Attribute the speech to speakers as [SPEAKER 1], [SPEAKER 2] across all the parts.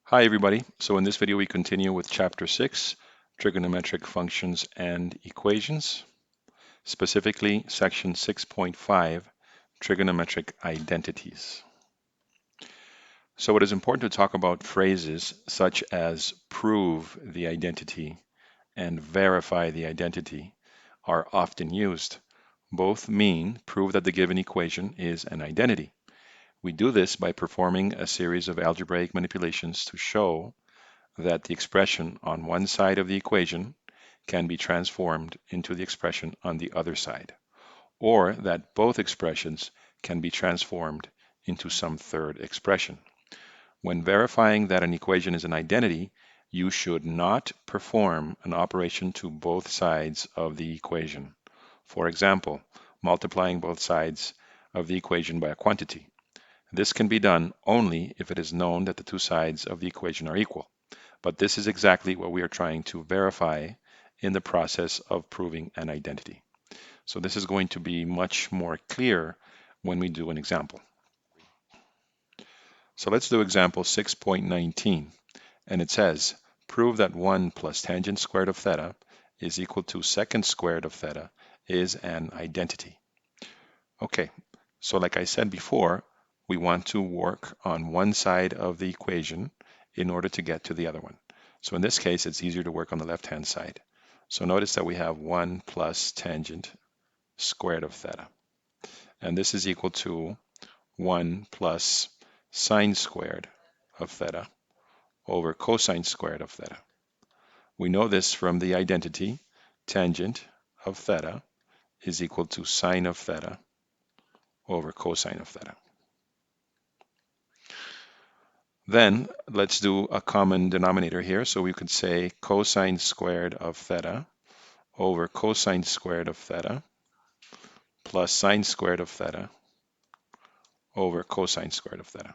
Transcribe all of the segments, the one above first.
[SPEAKER 1] Hi everybody. So in this video we continue with Chapter 6, Trigonometric Functions and Equations, specifically Section 6.5, Trigonometric Identities. So it is important to talk about phrases such as prove the identity and verify the identity are often used. Both mean prove that the given equation is an identity. We do this by performing a series of algebraic manipulations to show that the expression on one side of the equation can be transformed into the expression on the other side, or that both expressions can be transformed into some third expression. When verifying that an equation is an identity, you should not perform an operation to both sides of the equation. For example, multiplying both sides of the equation by a quantity. This can be done only if it is known that the two sides of the equation are equal. But this is exactly what we are trying to verify in the process of proving an identity. So this is going to be much more clear when we do an example. So let's do example 6.19. And it says, prove that 1 plus tangent squared of theta is equal to secant squared of theta is an identity. Okay, so like I said before, we want to work on one side of the equation in order to get to the other one. So in this case, it's easier to work on the left-hand side. So notice that we have 1 plus tangent squared of theta. And this is equal to 1 plus sine squared of theta over cosine squared of theta. We know this from the identity tangent of theta is equal to sine of theta over cosine of theta. Then let's do a common denominator here. So we could say cosine squared of theta over cosine squared of theta plus sine squared of theta over cosine squared of theta.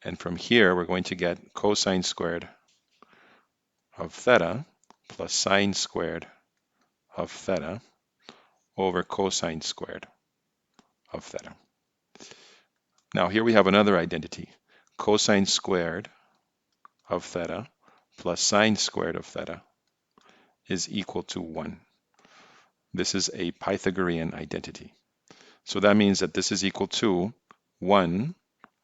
[SPEAKER 1] And from here, we're going to get cosine squared of theta plus sine squared of theta over cosine squared of theta. Now here we have another identity. Cosine squared of theta plus sine squared of theta is equal to 1. This is a Pythagorean identity. So that means that this is equal to 1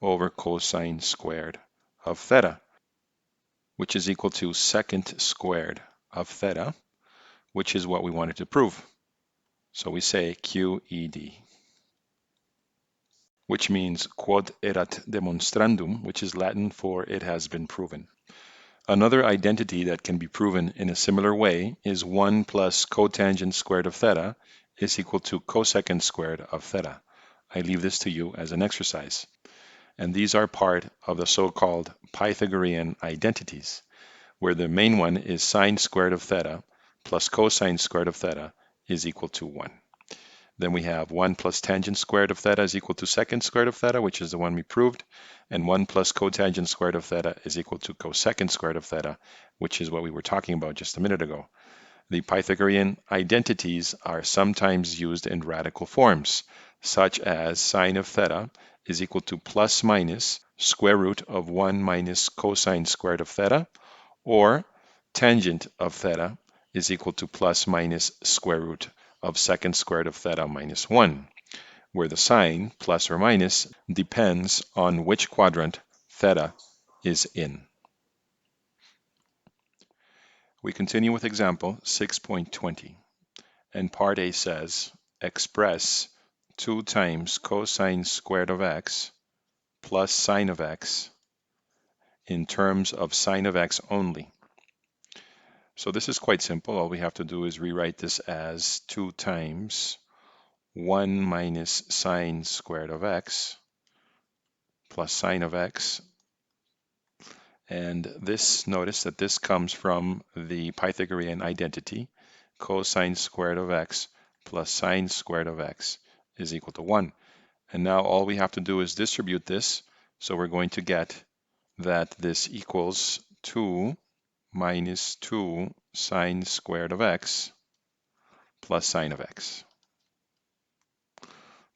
[SPEAKER 1] over cosine squared of theta, which is equal to secant squared of theta, which is what we wanted to prove. So we say QED, which means quod erat demonstrandum, which is Latin for it has been proven. Another identity that can be proven in a similar way is 1 plus cotangent squared of theta is equal to cosecant squared of theta. I leave this to you as an exercise. And these are part of the so-called Pythagorean identities, where the main one is sine squared of theta plus cosine squared of theta is equal to 1. Then we have 1 plus tangent squared of theta is equal to secant squared of theta, which is the one we proved, and 1 plus cotangent squared of theta is equal to cosecant squared of theta, which is what we were talking about just a minute ago. The Pythagorean identities are sometimes used in radical forms, such as sine of theta is equal to plus minus square root of 1 minus cosine squared of theta, or tangent of theta is equal to plus minus square root of secant squared of theta minus 1, where the sign, plus or minus, depends on which quadrant theta is in. We continue with example 6.20, and part A says, express 2 times cosine squared of x plus sine of x in terms of sine of x only. So this is quite simple. All we have to do is rewrite this as 2 times 1 minus sine squared of x plus sine of x. And this, notice that this comes from the Pythagorean identity, cosine squared of x plus sine squared of x is equal to 1. And now all we have to do is distribute this. So we're going to get that this equals 2 minus 2 sine squared of x plus sine of x.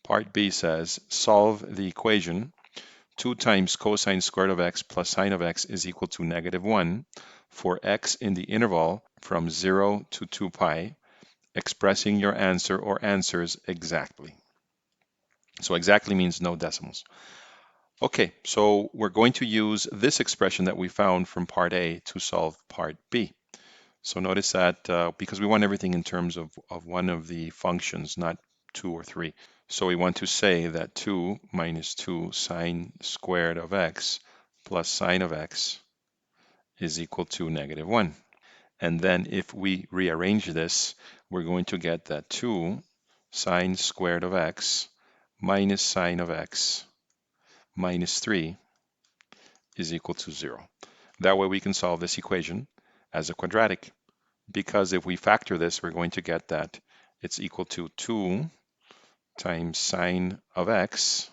[SPEAKER 1] Part B says, solve the equation 2 times cosine squared of x plus sine of x is equal to -1 for x in the interval from 0 to 2 pi, expressing your answer or answers exactly. So exactly means no decimals. Okay, so we're going to use this expression that we found from part A to solve part B. So notice that because we want everything in terms of one of the functions, not 2 or 3. So we want to say that 2 minus 2 sine squared of x plus sine of x is equal to -1. And then if we rearrange this, we're going to get that 2 sine squared of x minus sine of x minus 3 is equal to 0. That way we can solve this equation as a quadratic, because if we factor this, we're going to get that it's equal to 2 times sine of x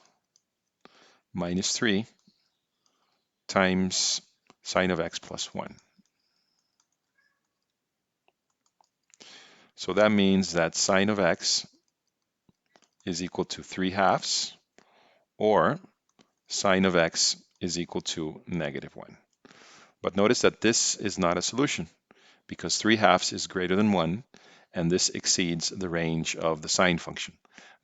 [SPEAKER 1] minus 3 times sine of x plus 1. So that means that sine of x is equal to 3/2, or sine of x is equal to -1. But notice that this is not a solution, because 3/2 is greater than 1, and this exceeds the range of the sine function.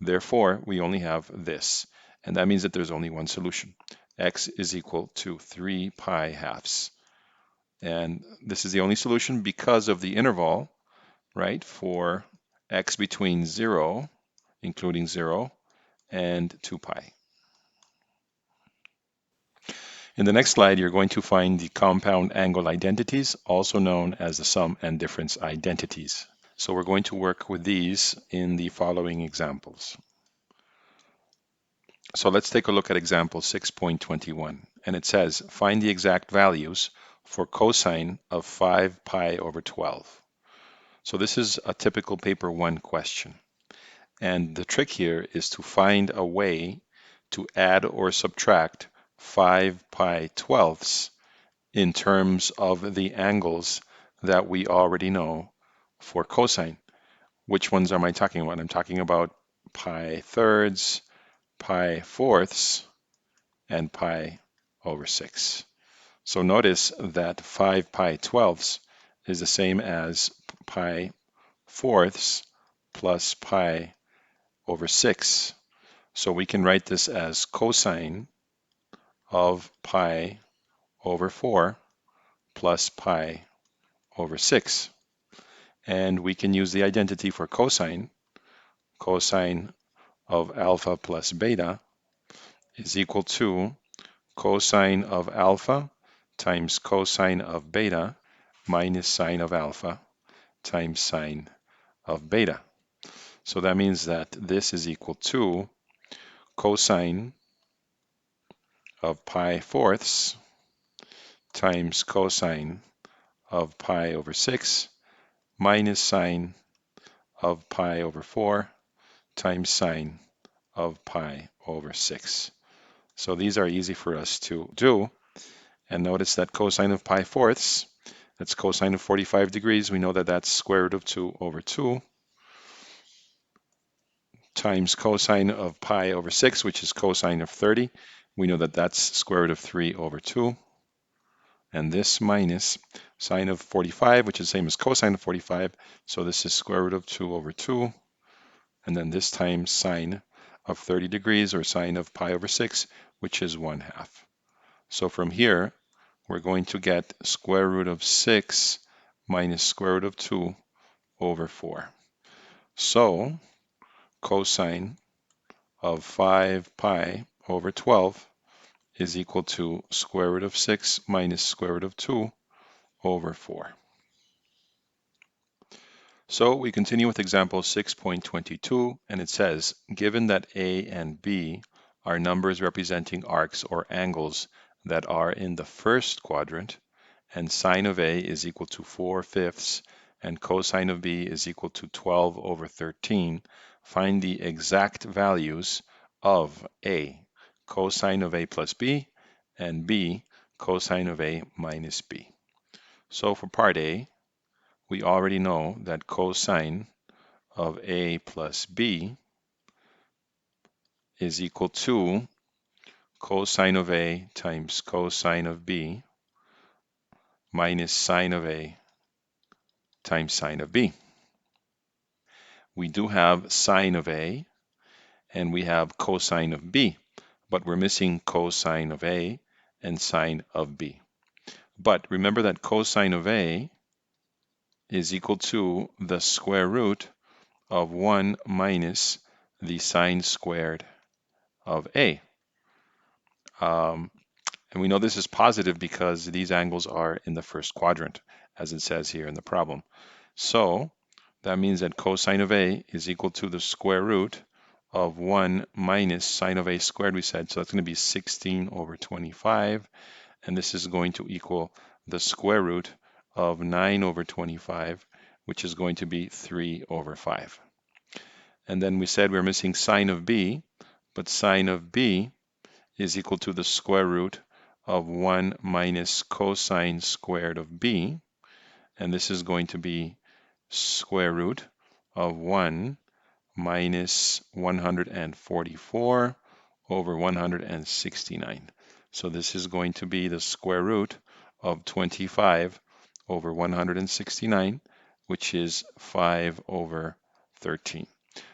[SPEAKER 1] Therefore, we only have this, and that means that there's only one solution. X is equal to 3 pi halves. And this is the only solution because of the interval, right, for x between 0, including 0, and 2 pi. In the next slide, you're going to find the compound angle identities, also known as the sum and difference identities. So we're going to work with these in the following examples. So let's take a look at example 6.21, and it says, find the exact values for cosine of 5 pi over 12. So this is a typical paper 1 question. And the trick here is to find a way to add or subtract 5 pi twelfths in terms of the angles that we already know for cosine. Which ones am I talking about? I'm talking about pi thirds, pi fourths, and pi over 6. So notice that 5 pi twelfths is the same as pi fourths plus pi over 6. So we can write this as cosine of pi over 4 plus pi over 6. And we can use the identity for cosine. Cosine of alpha plus beta is equal to cosine of alpha times cosine of beta minus sine of alpha times sine of beta. So that means that this is equal to cosine of pi fourths times cosine of pi over 6 minus sine of pi over 4 times sine of pi over 6. So these are easy for us to do. And notice that cosine of pi fourths, that's cosine of 45 degrees. We know that that's square root of 2 over 2 times cosine of pi over 6, which is cosine of 30. We know that that's square root of 3 over 2. And this minus sine of 45, which is the same as cosine of 45. So this is square root of 2 over 2. And then this times sine of 30 degrees, or sine of pi over 6, which is 1/2. So from here, we're going to get square root of 6 minus square root of 2 over 4. So cosine of 5 pi over 12 is equal to square root of 6 minus square root of 2 over 4. So we continue with example 6.22, and it says, given that A and B are numbers representing arcs or angles that are in the first quadrant, and sine of A is equal to 4/5 and cosine of B is equal to 12 over 13, find the exact values of A, cosine of A plus B, and B, cosine of A minus B. So for part A, we already know that cosine of A plus B is equal to cosine of A times cosine of B minus sine of A times sine of B. We do have sine of A and we have cosine of B, but we're missing cosine of A and sine of B. But remember that cosine of A is equal to the square root of 1 minus the sine squared of A. And we know this is positive because these angles are in the first quadrant, as it says here in the problem. So that means that cosine of A is equal to the square root of 1 minus sine of A squared, we said. So that's going to be 16 over 25. And this is going to equal the square root of 9 over 25, which is going to be 3 over 5. And then we said we're missing sine of B, but sine of B is equal to the square root of 1 minus cosine squared of B. And this is going to be square root of 1 minus 144 over 169. So this is going to be the square root of 25 over 169, which is 5 over 13.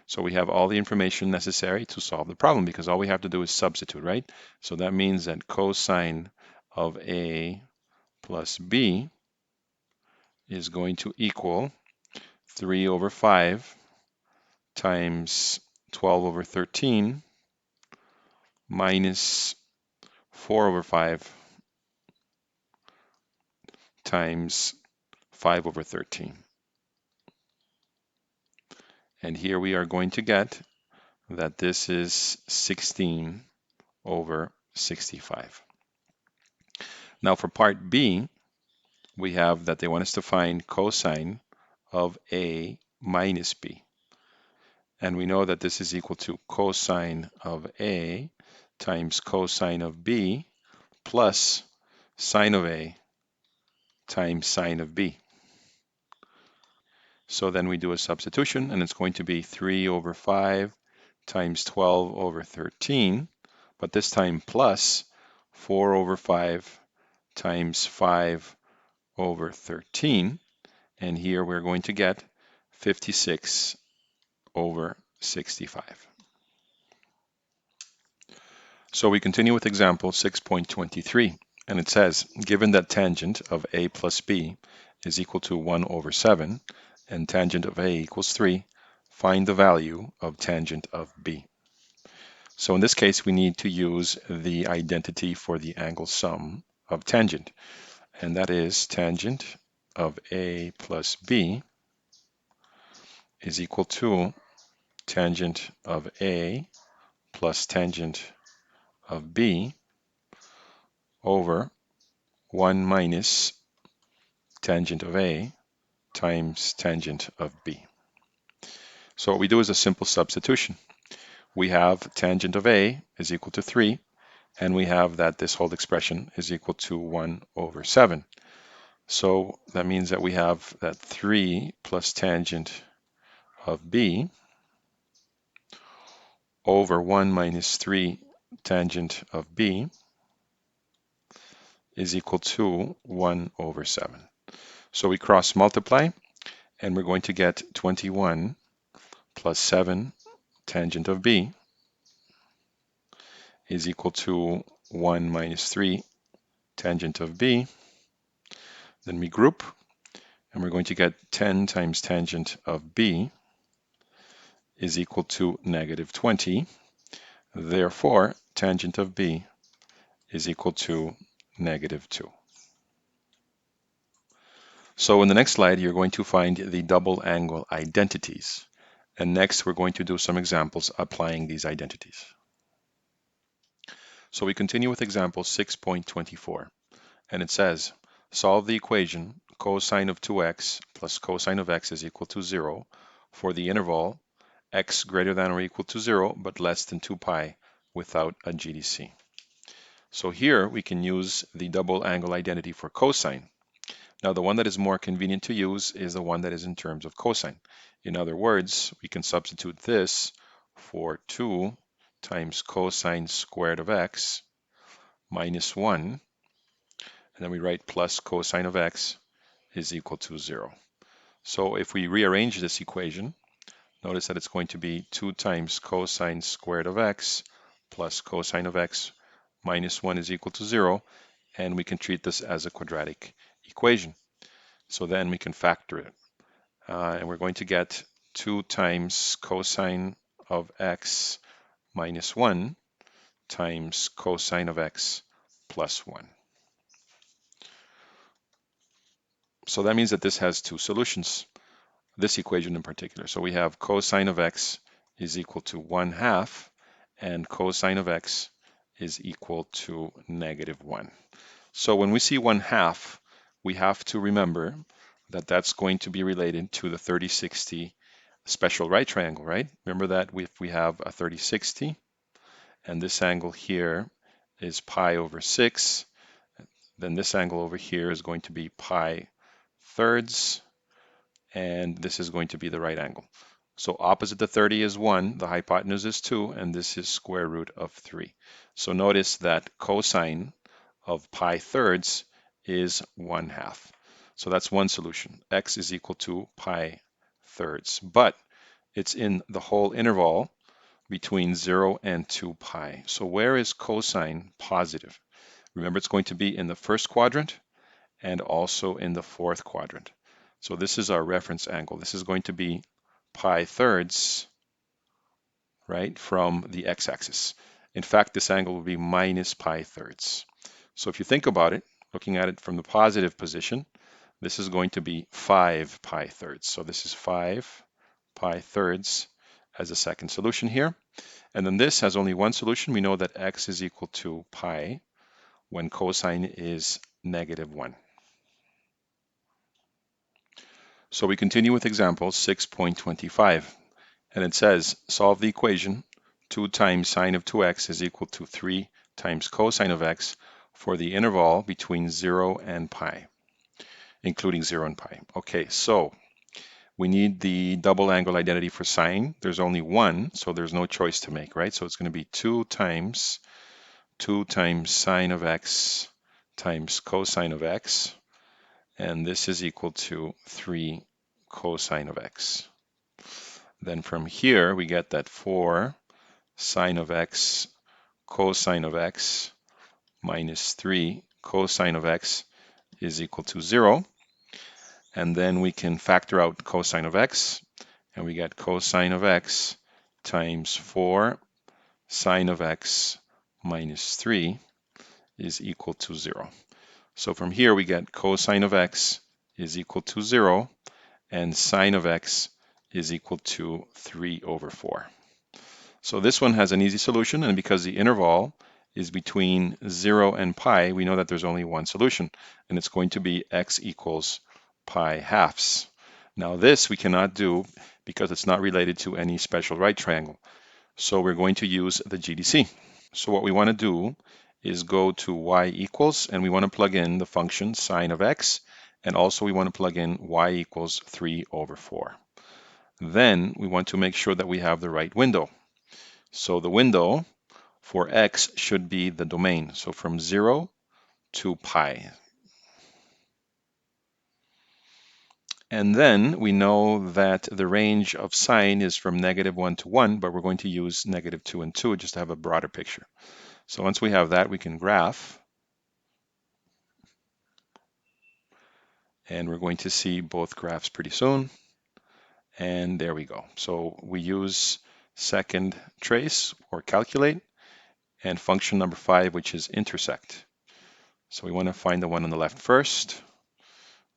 [SPEAKER 1] So we have all the information necessary to solve the problem because all we have to do is substitute, right? So that means that cosine of A plus B is going to equal 3 over 5 times 12 over 13 minus 4 over 5 times 5 over 13. And here we are going to get that this is 16 over 65. Now for part B, we have that they want us to find cosine of A minus B. And we know that this is equal to cosine of A times cosine of B plus sine of A times sine of B. So then we do a substitution, and it's going to be 3 over 5 times 12 over 13, but this time plus 4 over 5 times 5 over 13. And here we're going to get 56 over 65. So we continue with example 6.23, and it says, given that tangent of A plus B is equal to 1 over 7, and tangent of A equals 3, find the value of tangent of B. So in this case, we need to use the identity for the angle sum of tangent, and that is tangent of A plus B is equal to tangent of A plus tangent of B over 1 minus tangent of A times tangent of B. So what we do is a simple substitution. We have tangent of A is equal to 3, and we have that this whole expression is equal to 1 over 7. So that means that we have that 3 plus tangent of B over 1 minus 3 tangent of B is equal to 1 over 7. So we cross multiply, and we're going to get 21 plus 7 tangent of B is equal to 1 minus 3 tangent of B. Then we group, and we're going to get 10 times tangent of B is equal to negative 20. Therefore, tangent of B is equal to negative 2. So in the next slide, you're going to find the double angle identities. And next, we're going to do some examples applying these identities. So we continue with example 6.24. And it says, solve the equation cosine of 2x plus cosine of x is equal to 0 for the interval x greater than or equal to 0 but less than 2 pi without a GDC. So here we can use the double angle identity for cosine. Now the one that is more convenient to use is the one that is in terms of cosine. In other words, we can substitute this for 2 times cosine squared of x minus 1, and then we write plus cosine of x is equal to 0. So if we rearrange this equation, notice that it's going to be 2 times cosine squared of x plus cosine of x minus 1 is equal to 0, and we can treat this as a quadratic equation. So then we can factor it, and we're going to get 2 times cosine of x minus 1 times cosine of x plus 1. So that means that this has two solutions, this equation in particular. So we have cosine of x is equal to 1/2, and cosine of x is equal to -1. So when we see 1/2, we have to remember that that's going to be related to the 30-60 special right triangle, right? Remember that if we have a 30-60, and this angle here is pi over 6, then this angle over here is going to be pi thirds, and this is going to be the right angle. So opposite the 30 is 1, the hypotenuse is 2, and this is square root of 3. So notice that cosine of pi thirds is 1/2. So that's one solution. X is equal to pi thirds, but it's in the whole interval between 0 and 2 pi. So where is cosine positive? Remember, it's going to be in the first quadrant and also in the fourth quadrant. So this is our reference angle. This is going to be pi thirds, right, from the x-axis. In fact, this angle will be minus pi thirds. So if you think about it, looking at it from the positive position, this is going to be 5 pi thirds. So this is 5 pi thirds as a second solution here. And then this has only one solution. We know that x is equal to pi when cosine is -1. So we continue with example 6.25, and it says solve the equation 2 times sine of 2x is equal to 3 times cosine of x for the interval between 0 and pi, including 0 and pi. Okay, so we need the double angle identity for sine. There's only one, so there's no choice to make, right? So it's going to be 2 times sine of x times cosine of x, and this is equal to 3 cosine of x. Then from here, we get that 4 sine of x cosine of x minus 3 cosine of x is equal to 0. And then we can factor out cosine of x, and we get cosine of x times 4 sine of x minus 3 is equal to 0. So from here, we get cosine of x is equal to 0, and sine of x is equal to 3/4. So this one has an easy solution, and because the interval is between 0 and pi, we know that there's only one solution, and it's going to be x equals pi halves. Now this we cannot do because it's not related to any special right triangle. So we're going to use the GDC. So what we want to do is go to y equals, and we want to plug in the function sine of x, and also we want to plug in y equals 3/4. Then we want to make sure that we have the right window. So the window for x should be the domain, so from 0 to pi. And then we know that the range of sine is from -1 to 1, but we're going to use -2 and 2 just to have a broader picture. So once we have that, we can graph. And we're going to see both graphs pretty soon. And there we go. So we use second trace or calculate, and function number 5, which is intersect. So we want to find the one on the left first,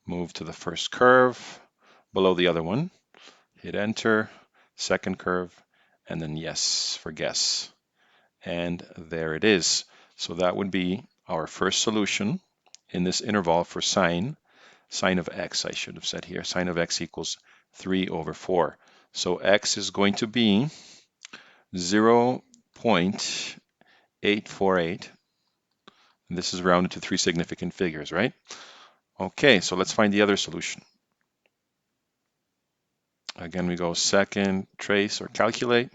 [SPEAKER 1] move to the first curve below the other one, hit enter, second curve, and then yes for guess. And there it is. So that would be our first solution in this interval for sine of x, I should have said here, sine of x equals 3/4. So x is going to be 0.848. This is rounded to 3 significant figures, right? Okay, so let's find the other solution. Again, we go second trace or calculate,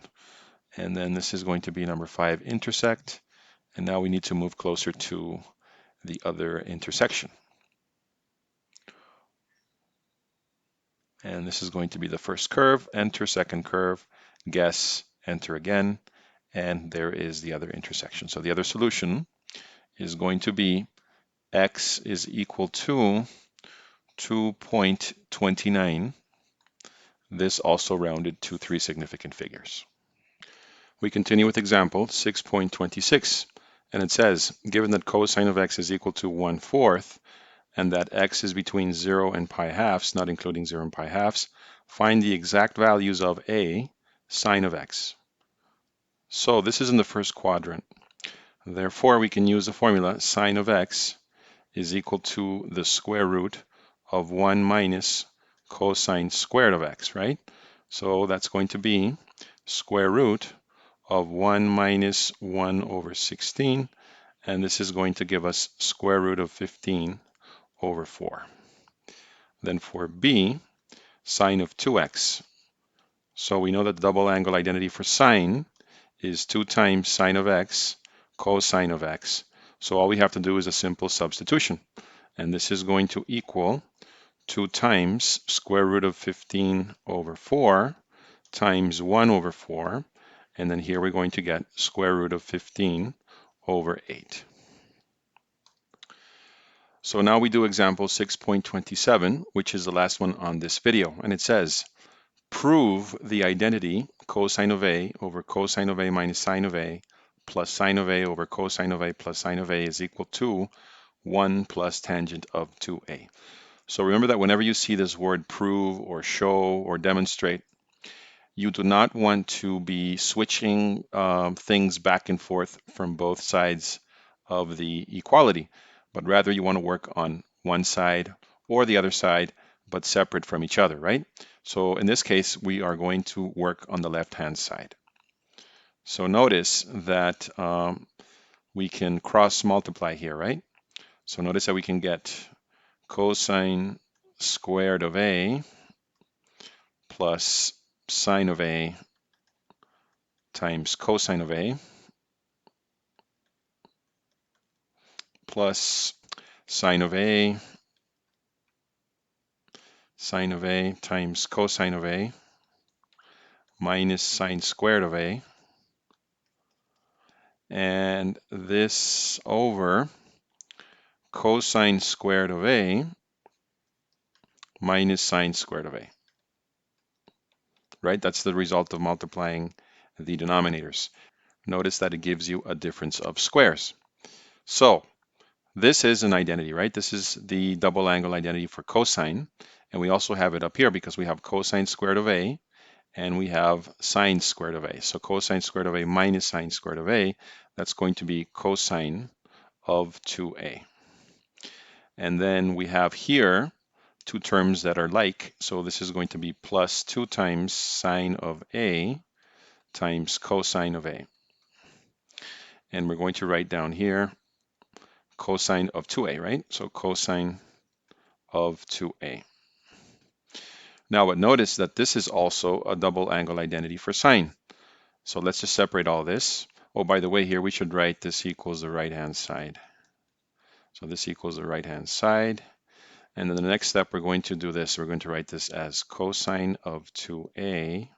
[SPEAKER 1] and then this is going to be number 5, intersect, And now we need to move closer to the other intersection. And this is going to be the first curve, enter second curve, guess, enter again, and there is the other intersection. So the other solution is going to be x is equal to 2.29. This also rounded to 3 significant figures. We continue with example 6.26, and it says, given that cosine of x is equal to 1/4, and that x is between 0 and pi halves, not including 0 and pi halves, find the exact values of a sine of x. So this is in the first quadrant. Therefore, we can use the formula sine of x is equal to the square root of 1 minus cosine squared of x, right? So that's going to be square root of 1 minus 1 over 16, and this is going to give us square root of 15 over 4. Then for b, sine of 2x. So we know that the double angle identity for sine is 2 times sine of x cosine of x. So all we have to do is a simple substitution. And this is going to equal 2 times square root of 15 over 4 times 1 over 4. And then here we're going to get square root of 15 over 8. So now we do example 6.27, which is the last one on this video. And it says, prove the identity cosine of a over cosine of a minus sine of a plus sine of a over cosine of a plus sine of a is equal to 1 plus tangent of 2a. So remember that whenever you see this word prove or show or demonstrate, you do not want to be switching things back and forth from both sides of the equality, but rather you want to work on one side or the other side, but separate from each other, right? So in this case, we are going to work on the left-hand side. So notice that we can cross multiply here, right? So notice that we can get cosine squared of a plus sine of a times cosine of a plus sine of a times cosine of a minus sine squared of a, and this over cosine squared of a minus sine squared of a, right? That's the result of multiplying the denominators. Notice that it gives you a difference of squares. So this is an identity, right? This is the double angle identity for cosine, and we also have it up here because we have cosine squared of a and we have sine squared of a. So cosine squared of a minus sine squared of a, that's going to be cosine of 2a. And then we have here two terms that are like, so this is going to be plus 2 times sine of a times cosine of a. And we're going to write down here cosine of 2a, right? So cosine of 2a. Now, but notice that this is also a double angle identity for sine. So let's just separate all this. Oh, by the way, here we should write this equals the right-hand side. So this equals the right-hand side. And then the next step, we're going to do this. We're going to write this as cosine of 2a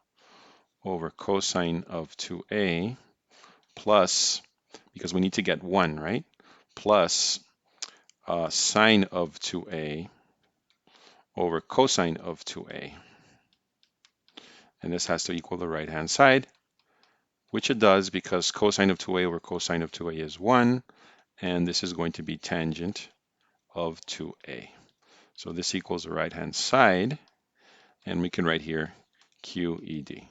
[SPEAKER 1] over cosine of 2a plus, because we need to get 1, right? Plus sine of 2a over cosine of 2a. And this has to equal the right-hand side, which it does because cosine of 2a over cosine of 2a is 1, and this is going to be tangent of 2a. So this equals the right-hand side, and we can write here QED.